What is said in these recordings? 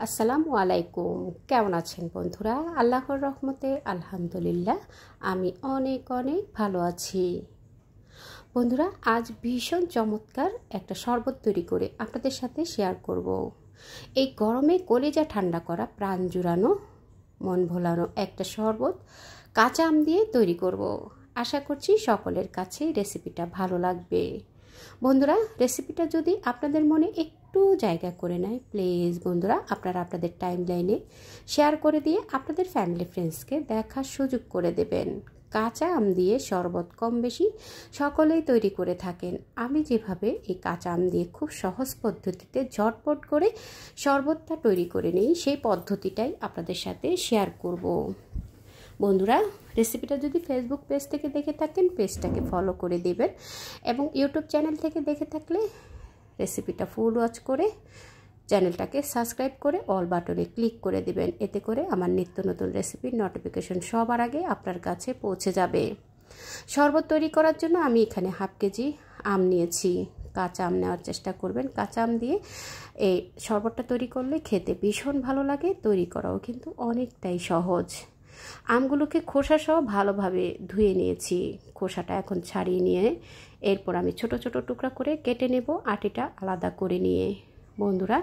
আসসালামু আলাইকুম। কেমন আছেন বন্ধুরা? আল্লাহর রহমতে আলহামদুলিল্লাহ আমি অনেক ভালো আছি। বন্ধুরা, আজ ভীষণ চমৎকার একটা শরবত তৈরি করে আপনাদের সাথে শেয়ার করব। এই গরমে কলিজা ঠান্ডা করা, প্রাণ জুড়ানো, মন ভোলানো একটা শরবত কাঁচা আম দিয়ে তৈরি করব। আশা করছি সকলের কাছে রেসিপিটা ভালো লাগবে। বন্ধুরা, রেসিপিটা যদি আপনাদের মনে একটু জায়গা করে নেয়, প্লিজ বন্ধুরা আপনারা আপনাদের টাইমলাইনে শেয়ার করে দিয়ে আপনাদের ফ্যামিলি ফ্রেন্ডসকে দেখার সুযোগ করে দেবেন। কাঁচা আম দিয়ে শরবত কম বেশি সকলেই তৈরি করে থাকেন। আমি যেভাবে এই কাঁচা আম দিয়ে খুব সহজ পদ্ধতিতে ঝটপট করে শরবতটা তৈরি করে নিই, সেই পদ্ধতিটাই আপনাদের সাথে শেয়ার করব। বন্ধুরা, রেসিপিটা যদি ফেসবুক পেজ থেকে দেখে থাকেন, পেজটাকে ফলো করে দেবেন, এবং ইউটিউব চ্যানেল থেকে দেখে থাকলে রেসিপিটা ফুল ওয়াচ করে চ্যানেলটাকে সাবস্ক্রাইব করে অল বাটনে ক্লিক করে দেবেন। এতে করে আমার নিত্য নতুন রেসিপির নোটিফিকেশন সবার আগে আপনার কাছে পৌঁছে যাবে। শরবত তৈরি করার জন্য আমি এখানে হাফ কেজি আম নিয়েছি। কাঁচা আম নেওয়ার চেষ্টা করবেন। কাঁচা আম দিয়ে এই শরবতটা তৈরি করলে খেতে ভীষণ ভালো লাগে, তৈরি করাও কিন্তু অনেকটাই সহজ। আমগুলোকে খোসাসহ ভালোভাবে ধুয়ে নিয়েছি। খোসাটা এখন ছাড়িয়ে নিয়ে এরপর আমি ছোট ছোট টুকরা করে কেটে নেব, আটিটা আলাদা করে নিয়ে। বন্ধুরা,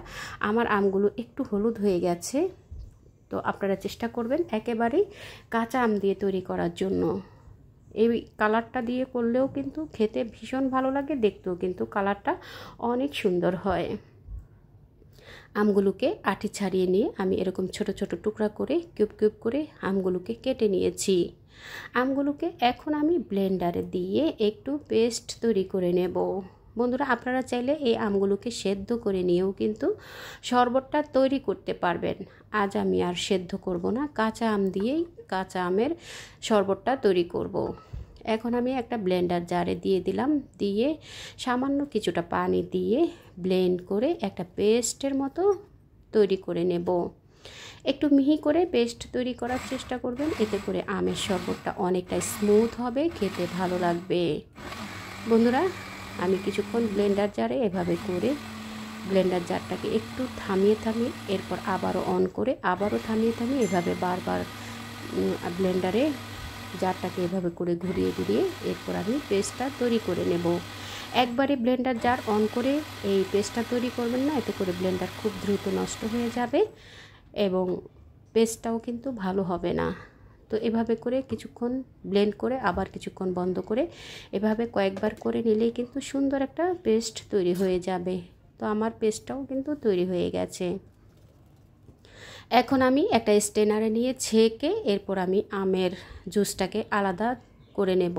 আমার আমগুলো একটু হলুদ হয়ে গেছে, তো আপনারা চেষ্টা করবেন একেবারেই কাঁচা আম দিয়ে তৈরি করার জন্য। এই কালারটা দিয়ে করলেও কিন্তু খেতে ভীষণ ভালো লাগে, দেখতেও কিন্তু কালারটা অনেক সুন্দর হয়। আমগুলোকে আটি ছাড়িয়ে নিয়ে আমি এরকম ছোট ছোট টুকরা করে কিউব কিউব করে আমগুলোকে কেটে নিয়েছি। আমগুলোকে এখন আমি ব্লেন্ডারে দিয়ে একটু পেস্ট তৈরি করে নেব। বন্ধুরা, আপনারা চাইলে এই আমগুলোকে সেদ্ধ করে নিয়েও কিন্তু শরবতটা তৈরি করতে পারবেন। আজ আমি আর সেদ্ধ করব না, কাঁচা আম দিয়েই কাঁচা আমের শরবতটা তৈরি করব। এখন আমি একটা ব্লেন্ডার জারে দিয়ে দিলাম, দিয়ে সামান্য কিছুটা পানি দিয়ে ব্লেন্ড করে একটা পেস্টের মতো তৈরি করে নেব। একটু মিহি করে পেস্ট তৈরি করার চেষ্টা করবেন, এতে করে আমের শরবতটা অনেকটাই স্মুথ হবে, খেতে ভালো লাগবে। বন্ধুরা, আমি কিছুক্ষণ ব্লেন্ডার জারে এভাবে করে ব্লেন্ডার জারটাকে একটু থামিয়ে এরপর আবারও অন করে আবারও থামিয়ে এভাবে বারবার ব্লেন্ডারে জারটাকে এভাবে করে ঘুরিয়ে এরপর আমি পেস্টটা তৈরি করে নেব। একবারে ব্লেন্ডার জার অন করে এই পেস্টটা তৈরি করবেন না, এতে করে ব্লেন্ডার খুব দ্রুত নষ্ট হয়ে যাবে এবং পেস্টটাও কিন্তু ভালো হবে না। তো এভাবে করে কিছুক্ষণ ব্লেন্ড করে আবার কিছুক্ষণ বন্ধ করে এভাবে কয়েকবার করে নিলেই কিন্তু সুন্দর একটা পেস্ট তৈরি হয়ে যাবে। তো আমার পেস্টটাও কিন্তু তৈরি হয়ে গেছে। এখন আমি একটা স্ট্রেনারে নিয়ে ছেঁকে এরপর আমি আমের জুসটাকে আলাদা করে নেব।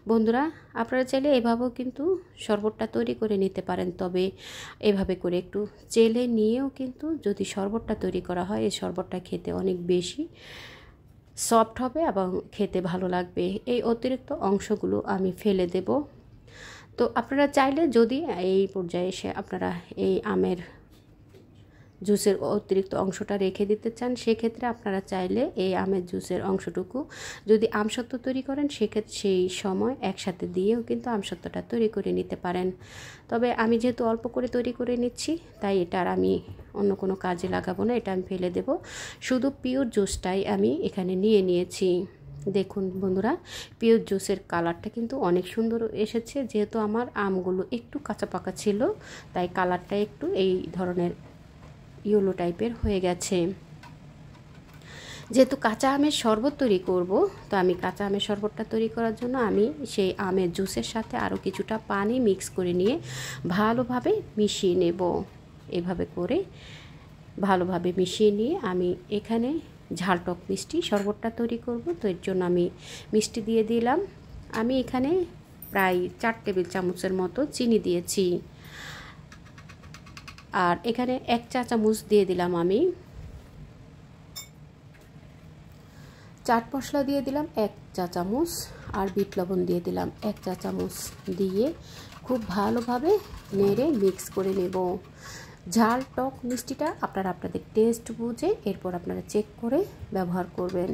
বন্ধুরা, আপনারা চাইলে এভাবেও কিন্তু শরবতটা তৈরি করে নিতে পারেন, তবে এভাবে করে একটু চেলে নিয়েও কিন্তু যদি শরবতটা তৈরি করা হয়, এই শরবতটা খেতে অনেক বেশি সফট হবে এবং খেতে ভালো লাগবে। এই অতিরিক্ত অংশগুলো আমি ফেলে দেব। তো আপনারা চাইলে যদি এই পর্যায়ে এসে আপনারা এই আমের জুসের অতিরিক্ত অংশটা রেখে দিতে চান, সেক্ষেত্রে আপনারা চাইলে এই আমের জুসের অংশটুকু যদি আমসত্ত্ব তৈরি করেন, সেক্ষেত্রে সেই সময় একসাথে দিয়েও কিন্তু আমসত্ত্বটা তৈরি করে নিতে পারেন। তবে আমি যেহেতু অল্প করে তৈরি করে নিচ্ছি, তাই এটা আর আমি অন্য কোনো কাজে লাগাবো না, এটা আমি ফেলে দেব। শুধু পিওর জুসটাই আমি এখানে নিয়েছি। দেখুন বন্ধুরা, পিওর জুসের কালারটা কিন্তু অনেক সুন্দর এসেছে। যেহেতু আমার আমগুলো একটু কাঁচা পাকা ছিল, তাই কালারটা একটু এই ধরনের ইয়েলো টাইপের হয়ে গেছে। যেহেতু কাঁচা আমের শরবত তৈরি করব, তো আমি কাঁচা আমের শরবতটা তৈরি করার জন্য আমি সেই আমের জুসের সাথে আরও কিছুটা পানি মিক্স করে নিয়ে ভালোভাবে মিশিয়ে নেব। এভাবে করে ভালোভাবে মিশিয়ে নিয়ে আমি এখানে ঝালটক মিষ্টি শরবতটা তৈরি করব। তো এর জন্য আমি মিষ্টি দিয়ে দিলাম। আমি এখানে প্রায় 4 টেবিল চামচের মতো চিনি দিয়েছি, আর এখানে 1 চা চামচ দিয়ে দিলাম আমি চাট মশলা দিয়ে দিলাম 1 চা চামচ, আর বিট লবণ দিয়ে দিলাম 1 চা চামচ, দিয়ে খুব ভালোভাবে নেড়ে মিক্স করে নেব। ঝাল টক মিষ্টিটা আপনারা আপনাদের টেস্ট বুঝে এরপর আপনারা চেক করে ব্যবহার করবেন।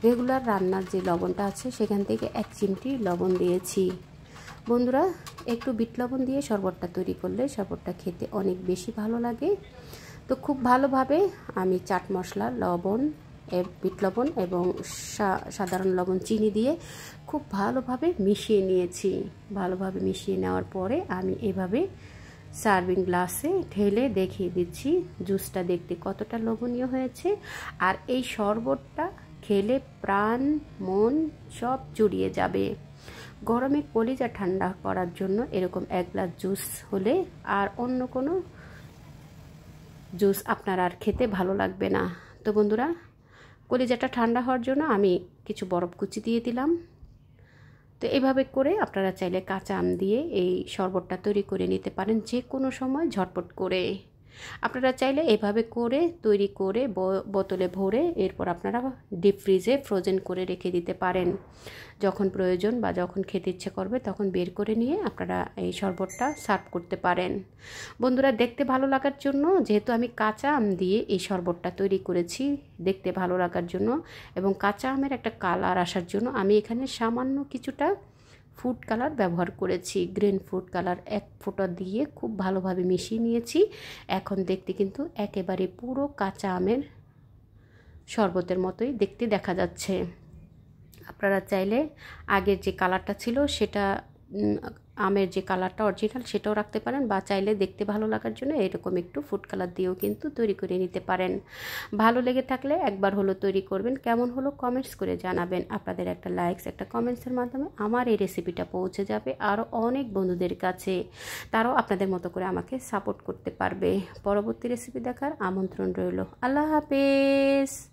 রেগুলার রান্নার যে লবণটা আছে সেখান থেকে 1 চিমটি লবণ দিয়েছি। বন্ধুরা, একটু বিট লবণ দিয়ে শরবতটা তৈরি করলে শরবতটা খেতে অনেক বেশি ভালো লাগে। তো খুব ভালোভাবে আমি চাট মশলা, লবণ, বিট লবণ এবং সাধারণ লবণ, চিনি দিয়ে খুব ভালোভাবে মিশিয়ে নিয়েছি। ভালোভাবে মিশিয়ে নেওয়ার পরে আমি এভাবে সার্ভিং গ্লাসে ঢেলে দেখিয়ে দিচ্ছি জুসটা দেখতে কতটা লোভনীয় হয়েছে। আর এই শরবতটা খেলে প্রাণ মন সব জুড়িয়ে যাবে। গরমে কলিজা ঠান্ডা করার জন্য এরকম 1 গ্লাস জুস হলে আর অন্য কোনো জুস আপনার আর খেতে ভালো লাগবে না। তো বন্ধুরা, কলিজাটা ঠান্ডা হওয়ার জন্য আমি কিছু বরফ কুচি দিয়ে দিলাম। তো এভাবে করে আপনারা চাইলে কাঁচা আম দিয়ে এই শরবতটা তৈরি করে নিতে পারেন যে কোনো সময় ঝটপট করে। আপনারা চাইলে এভাবে করে তৈরি করে বোতলে ভরে এরপর আপনারা ডিপ ফ্রিজে ফ্রোজেন করে রেখে দিতে পারেন। যখন প্রয়োজন বা যখন খেতে ইচ্ছে করবে তখন বের করে নিয়ে আপনারা এই শরবতটা সার্ভ করতে পারেন। বন্ধুরা, দেখতে ভালো লাগার জন্য, যেহেতু আমি কাঁচা আম দিয়ে এই শরবতটা তৈরি করেছি, দেখতে ভালো লাগার জন্য এবং কাঁচা আমের একটা কালার আসার জন্য আমি এখানে সামান্য কিছুটা ফুড কালার ব্যবহার করেছি। গ্রিন ফুড কালার 1 ফোঁটা দিয়ে খুব ভালোভাবে মিশিয়ে নিয়েছি। এখন দেখতে কিন্তু একেবারে পুরো কাঁচা আমের শরবতের মতোই দেখতে দেখা যাচ্ছে। আপনারা চাইলে আগের যে কালারটা ছিল সেটা, আমের যে কালারটা অরিজিনাল, সেটাও রাখতে পারেন, বা চাইলে দেখতে ভালো লাগার জন্য এরকম একটু ফুড কালার দিয়েও কিন্তু তৈরি করে নিতে পারেন। ভালো লেগে থাকলে একবার হলো তৈরি করবেন, কেমন হলো কমেন্টস করে জানাবেন। আপনাদের একটা লাইকস, একটা কমেন্টসের মাধ্যমে আমার এই রেসিপিটা পৌঁছে যাবে আরও অনেক বন্ধুদের কাছে। তারাও আপনাদের মতো করে আমাকে সাপোর্ট করতে পারবে। পরবর্তী রেসিপি দেখার আমন্ত্রণ রইল। আল্লাহ হাফেজ।